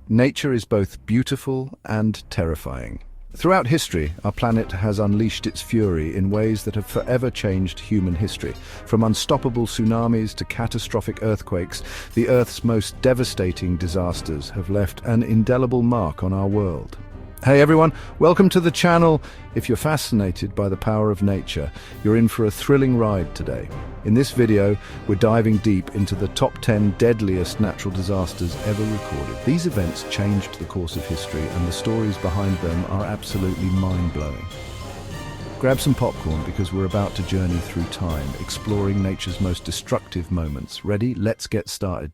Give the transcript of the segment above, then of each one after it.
Nature is both beautiful and terrifying. Throughout history, our planet has unleashed its fury in ways that have forever changed human history. From unstoppable tsunamis to catastrophic earthquakes, the Earth's most devastating disasters have left an indelible mark on our world. Hey everyone, welcome to the channel. If you're fascinated by the power of nature, you're in for a thrilling ride today. In this video, we're diving deep into the top 10 deadliest natural disasters ever recorded. These events changed the course of history, and the stories behind them are absolutely mind-blowing. Grab some popcorn because we're about to journey through time, exploring nature's most destructive moments. Ready? Let's get started.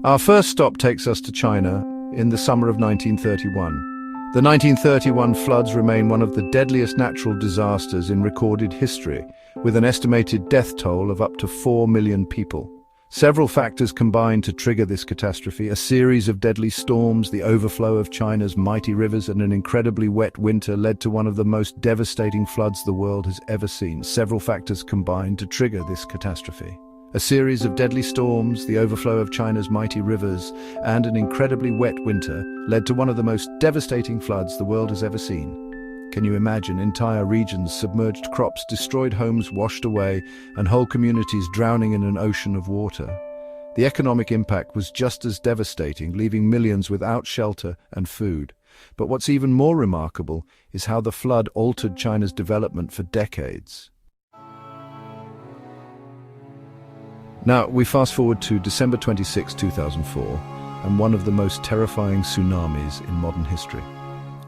Our first stop takes us to China in the summer of 1931. The 1931 floods remain one of the deadliest natural disasters in recorded history, with an estimated death toll of up to 4 million people. Several factors combined to trigger this catastrophe: a series of deadly storms, the overflow of China's mighty rivers, and an incredibly wet winter led to one of the most devastating floods the world has ever seen. Several factors combined to trigger this catastrophe. A series of deadly storms, the overflow of China's mighty rivers, and an incredibly wet winter led to one of the most devastating floods the world has ever seen. Can you imagine entire regions submerged, crops destroyed, homes washed away, and whole communities drowning in an ocean of water? The economic impact was just as devastating, leaving millions without shelter and food. But what's even more remarkable is how the flood altered China's development for decades. Now, we fast forward to December 26, 2004, and one of the most terrifying tsunamis in modern history.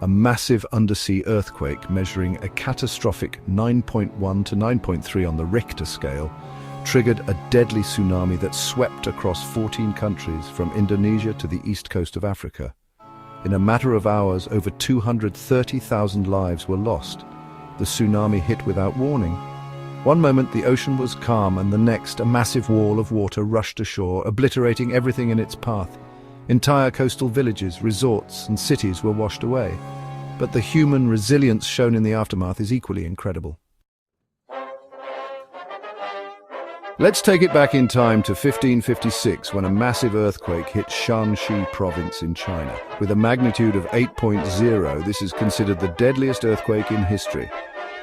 A massive undersea earthquake measuring a catastrophic 9.1 to 9.3 on the Richter scale triggered a deadly tsunami that swept across 14 countries from Indonesia to the east coast of Africa. In a matter of hours, over 230,000 lives were lost. The tsunami hit without warning. One moment the ocean was calm, and the next a massive wall of water rushed ashore, obliterating everything in its path. Entire coastal villages, resorts, and cities were washed away. But the human resilience shown in the aftermath is equally incredible. Let's take it back in time to 1556, when a massive earthquake hit Shaanxi province in China. With a magnitude of 8.0, this is considered the deadliest earthquake in history.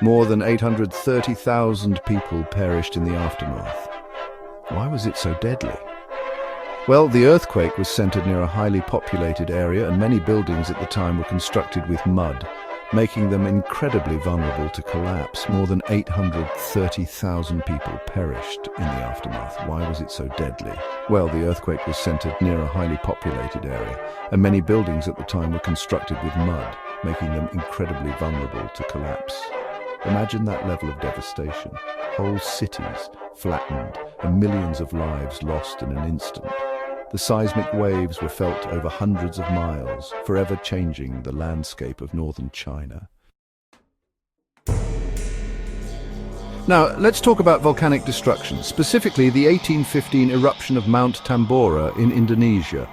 More than 830,000 people perished in the aftermath. Why was it so deadly? Well, the earthquake was centered near a highly populated area, and many buildings at the time were constructed with mud, making them incredibly vulnerable to collapse. More than 830,000 people perished in the aftermath. Why was it so deadly? Well, the earthquake was centered near a highly populated area, and many buildings at the time were constructed with mud, making them incredibly vulnerable to collapse. Imagine that level of devastation. Whole cities flattened and millions of lives lost in an instant. The seismic waves were felt over hundreds of miles, forever changing the landscape of northern China. Now, let's talk about volcanic destruction, specifically the 1815 eruption of Mount Tambora in Indonesia.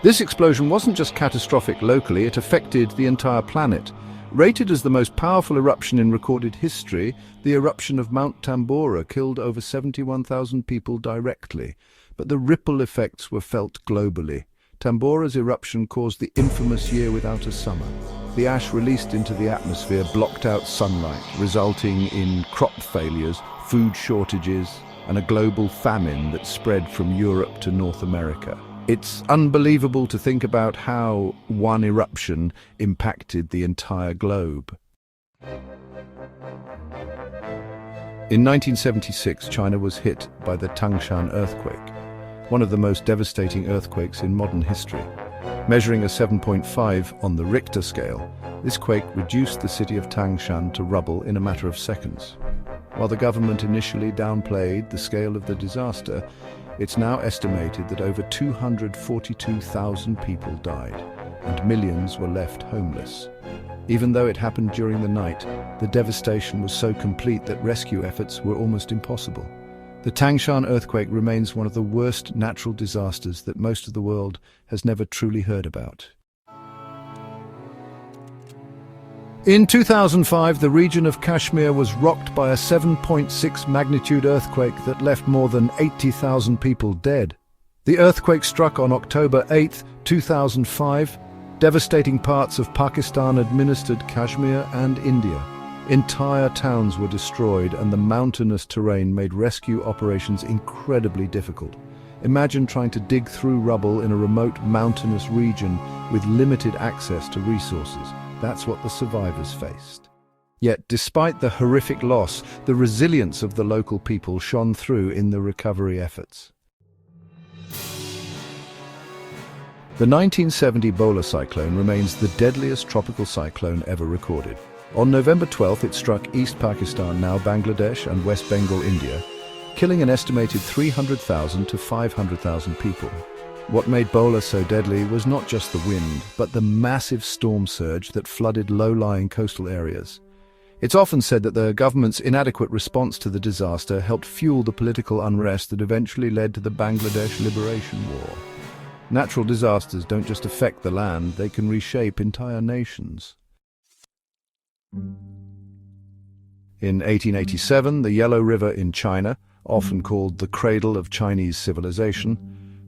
This explosion wasn't just catastrophic locally, it affected the entire planet. Rated as the most powerful eruption in recorded history, the eruption of Mount Tambora killed over 71,000 people directly, but the ripple effects were felt globally. Tambora's eruption caused the infamous year without a summer. The ash released into the atmosphere blocked out sunlight, resulting in crop failures, food shortages, and a global famine that spread from Europe to North America. It's unbelievable to think about how one eruption impacted the entire globe. In 1976, China was hit by the Tangshan Earthquake, one of the most devastating earthquakes in modern history. Measuring a 7.5 on the Richter scale, this quake reduced the city of Tangshan to rubble in a matter of seconds. While the government initially downplayed the scale of the disaster, it's now estimated that over 242,000 people died, and millions were left homeless. Even though it happened during the night, the devastation was so complete that rescue efforts were almost impossible. The Tangshan earthquake remains one of the worst natural disasters that most of the world has never truly heard about. In 2005, the region of Kashmir was rocked by a 7.6 magnitude earthquake that left more than 80,000 people dead. The earthquake struck on October 8, 2005, devastating parts of Pakistan-administered Kashmir and India. Entire towns were destroyed, and the mountainous terrain made rescue operations incredibly difficult. Imagine trying to dig through rubble in a remote mountainous region with limited access to resources. That's what the survivors faced. Yet, despite the horrific loss, the resilience of the local people shone through in the recovery efforts. The 1970 Bhola Cyclone remains the deadliest tropical cyclone ever recorded. On November 12th, it struck East Pakistan, now Bangladesh, and West Bengal, India, killing an estimated 300,000 to 500,000 people. What made Bhola so deadly was not just the wind, but the massive storm surge that flooded low-lying coastal areas. It's often said that the government's inadequate response to the disaster helped fuel the political unrest that eventually led to the Bangladesh Liberation War. Natural disasters don't just affect the land, they can reshape entire nations. In 1887, the Yellow River in China, often called the cradle of Chinese civilization,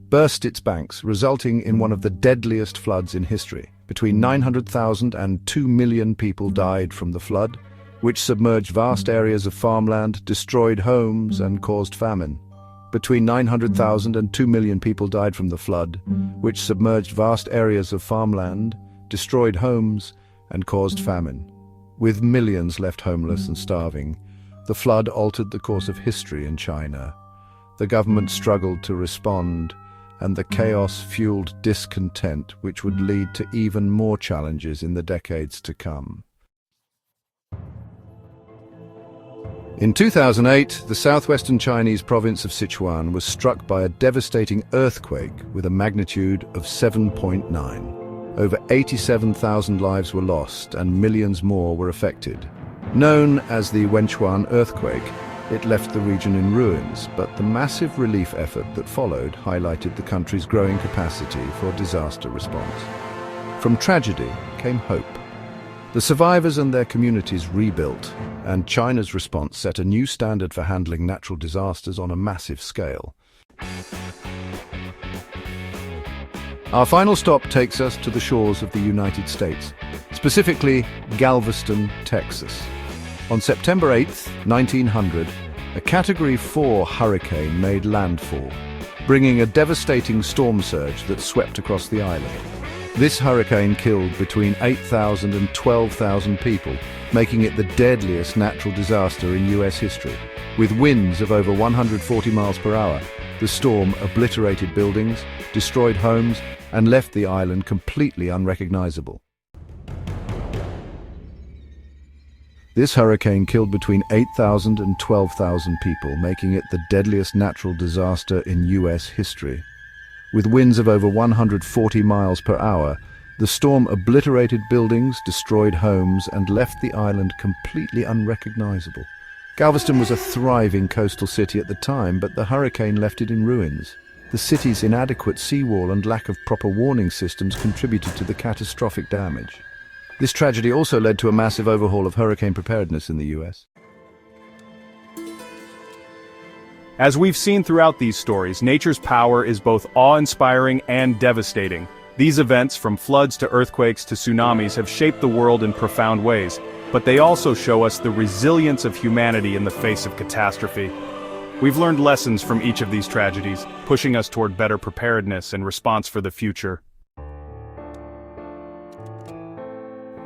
burst its banks, resulting in one of the deadliest floods in history. Between 900,000 and 2 million people died from the flood, which submerged vast areas of farmland, destroyed homes, and caused famine. Between 900,000 and 2 million people died from the flood, which submerged vast areas of farmland, destroyed homes, and caused famine. With millions left homeless and starving, the flood altered the course of history in China. The government struggled to respond, and the chaos fueled discontent, which would lead to even more challenges in the decades to come. In 2008, the southwestern Chinese province of Sichuan was struck by a devastating earthquake with a magnitude of 7.9. Over 87,000 lives were lost and millions more were affected. Known as the Sichuan Earthquake, it left the region in ruins, but the massive relief effort that followed highlighted the country's growing capacity for disaster response. From tragedy came hope. The survivors and their communities rebuilt, and China's response set a new standard for handling natural disasters on a massive scale. Our final stop takes us to the shores of the United States, specifically Galveston, Texas. On September 8, 1900, a Category 4 hurricane made landfall, bringing a devastating storm surge that swept across the island. This hurricane killed between 8,000 and 12,000 people, making it the deadliest natural disaster in U.S. history. With winds of over 140 miles per hour, the storm obliterated buildings, destroyed homes, and left the island completely unrecognizable. This hurricane killed between 8,000 and 12,000 people, making it the deadliest natural disaster in U.S. history. With winds of over 140 miles per hour, the storm obliterated buildings, destroyed homes, and left the island completely unrecognizable. Galveston was a thriving coastal city at the time, but the hurricane left it in ruins. The city's inadequate seawall and lack of proper warning systems contributed to the catastrophic damage. This tragedy also led to a massive overhaul of hurricane preparedness in the U.S. As we've seen throughout these stories, nature's power is both awe-inspiring and devastating. These events, from floods to earthquakes to tsunamis, have shaped the world in profound ways, but they also show us the resilience of humanity in the face of catastrophe. We've learned lessons from each of these tragedies, pushing us toward better preparedness and response for the future.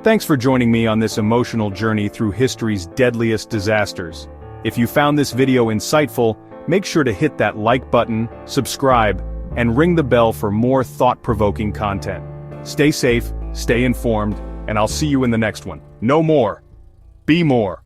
Thanks for joining me on this emotional journey through history's deadliest disasters. If you found this video insightful, make sure to hit that like button, subscribe, and ring the bell for more thought-provoking content. Stay safe, stay informed, and I'll see you in the next one. No more. Be more.